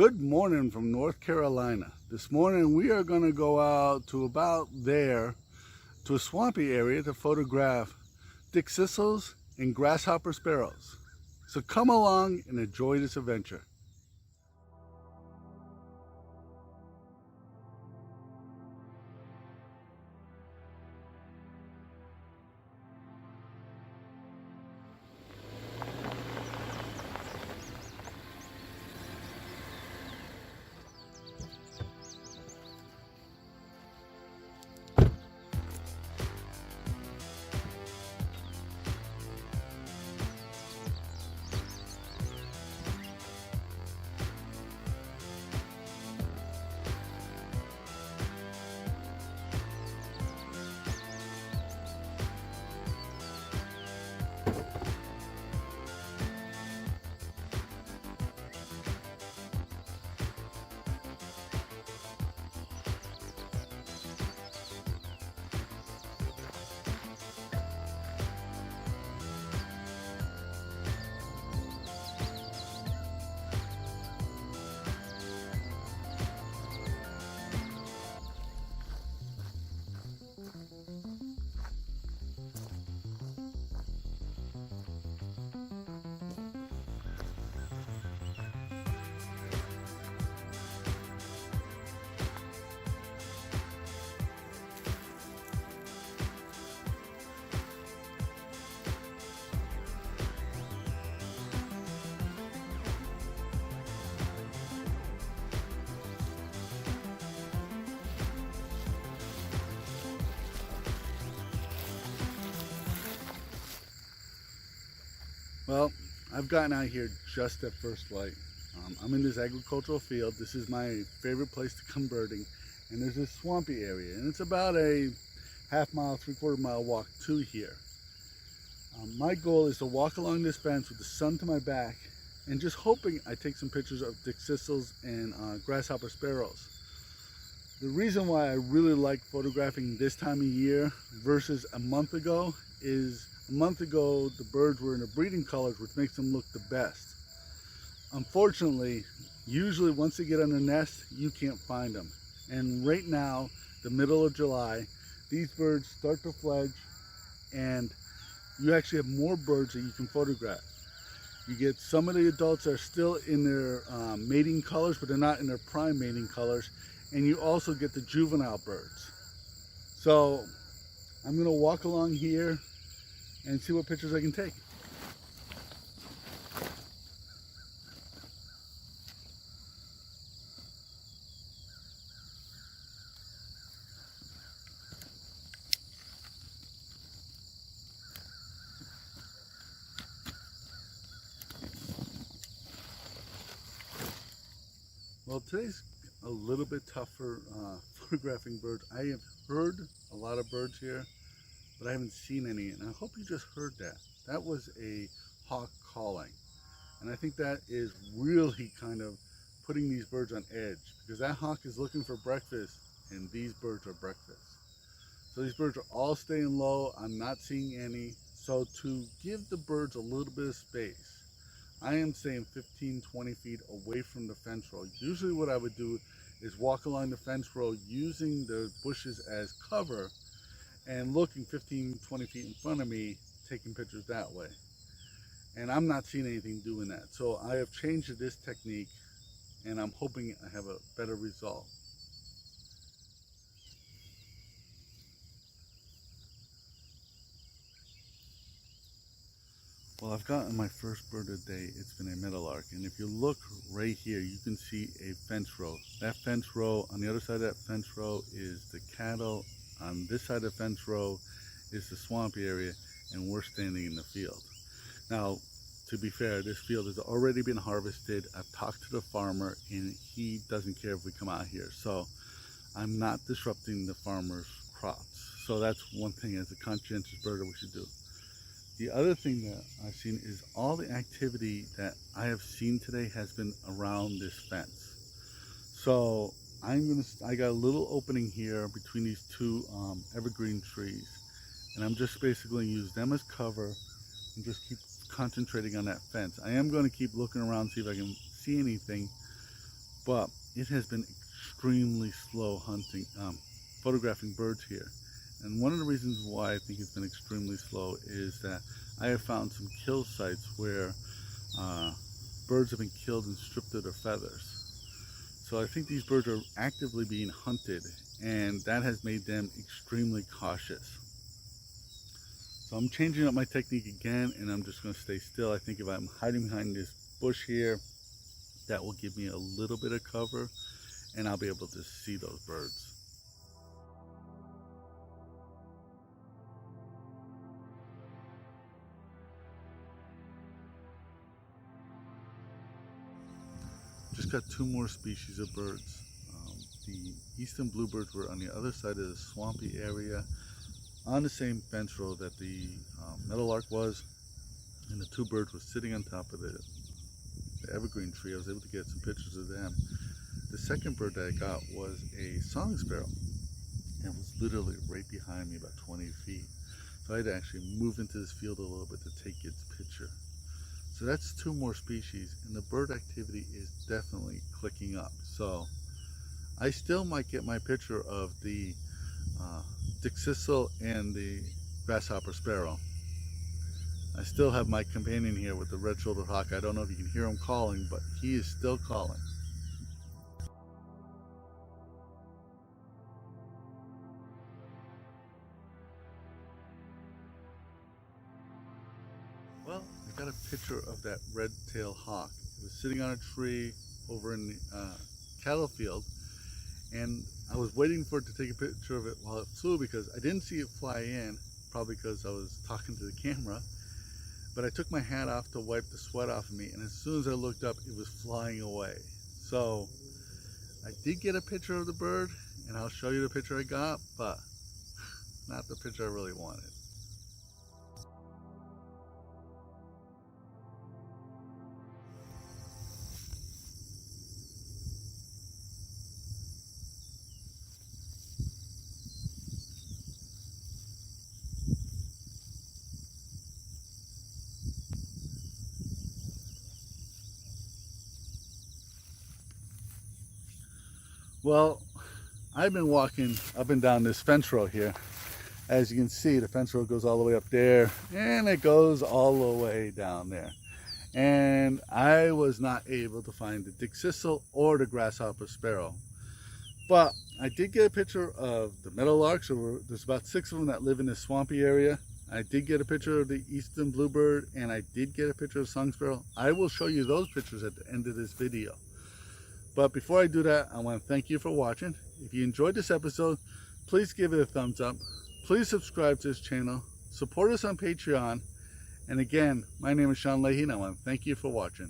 Good morning from North Carolina. This morning we are going to go out to about there to a swampy area to photograph Dickcissels and Grasshopper Sparrows. So come along and enjoy this adventure. Well, I've gotten out here just at first light. I'm in this agricultural field. This is my favorite place to come birding. And there's this swampy area. And it's about a half-mile, three-quarter-mile walk to here. My goal is to walk along this fence with the sun to my back and just hoping I take some pictures of Dickcissels and Grasshopper Sparrows. The reason why I really like photographing this time of year versus a month ago is a month ago, the birds were in their breeding colors, which makes them look the best. Unfortunately, usually once they get on the nest, you can't find them. And right now, the middle of July, these birds start to fledge, and you actually have more birds that you can photograph. You get some of the adults that are still in their mating colors, but they're not in their prime mating colors. And you also get the juvenile birds. So I'm gonna walk along here and see what pictures I can take. Well, today's a little bit tougher photographing birds. I have heard a lot of birds here, but I haven't seen any, and I hope you just heard that. That was a hawk calling. And I think that is really kind of putting these birds on edge, because that hawk is looking for breakfast, and these birds are breakfast. So these birds are all staying low. I'm not seeing any. So to give the birds a little bit of space, I am saying 15, 20 feet away from the fence row. Usually what I would do is walk along the fence row using the bushes as cover and looking 15, 20 feet in front of me, taking pictures that way. And I'm not seeing anything doing that. So I have changed to this technique, and I'm hoping I have a better result. Well, I've gotten my first bird of the day. It's been a meadowlark. And if you look right here, you can see a fence row. That fence row, on the other side of that fence row is the cattle. On this side of the fence row is the swampy area, and we're standing in the field. Now, to be fair, this field has already been harvested. I've talked to the farmer, and he doesn't care if we come out here. So I'm not disrupting the farmer's crops. So that's one thing as a conscientious birder we should do. The other thing that I've seen is all the activity that I have seen today has been around this fence. So I got a little opening here between these two evergreen trees, and I'm just basically going to use them as cover and just keep concentrating on that fence. I am going to keep looking around, see if I can see anything, but it has been extremely slow hunting, photographing birds here. And one of the reasons why I think it's been extremely slow is that I have found some kill sites where birds have been killed and stripped of their feathers. So I think these birds are actively being hunted, and that has made them extremely cautious. So I'm changing up my technique again, and I'm just going to stay still. I think if I'm hiding behind this bush here, that will give me a little bit of cover, and I'll be able to see those birds. Just got two more species of birds. The Eastern Bluebirds were on the other side of the swampy area on the same fence row that the Meadowlark was, and the two birds were sitting on top of the evergreen tree. I was able to get some pictures of them. The second bird that I got was a song sparrow, and it was literally right behind me, about 20 feet. So I had to actually move into this field a little bit to take its picture. So that's two more species, and the bird activity is definitely clicking up. So I still might get my picture of the Dickcissel and the Grasshopper Sparrow. I still have my companion here with the red-shouldered hawk. I don't know if you can hear him calling, but he is still calling. Well, I got a picture of that red-tailed hawk. It was sitting on a tree over in the cattle field, and I was waiting for it to take a picture of it while it flew because I didn't see it fly in, probably because I was talking to the camera. But I took my hat off to wipe the sweat off of me, and as soon as I looked up, it was flying away. So I did get a picture of the bird, and I'll show you the picture I got, but not the picture I really wanted. Well, I've been walking up and down this fence row here. As you can see, the fence row goes all the way up there, and it goes all the way down there. And I was not able to find the Dickcissel or the Grasshopper Sparrow. But I did get a picture of the Meadowlark, so there's about 6 of them that live in this swampy area. I did get a picture of the Eastern Bluebird, and I did get a picture of song sparrow. I will show you those pictures at the end of this video. But before I do that, I want to thank you for watching. If you enjoyed this episode, please give it a thumbs up. Please subscribe to this channel. Support us on Patreon. And again, my name is Leahy, and I want to thank you for watching.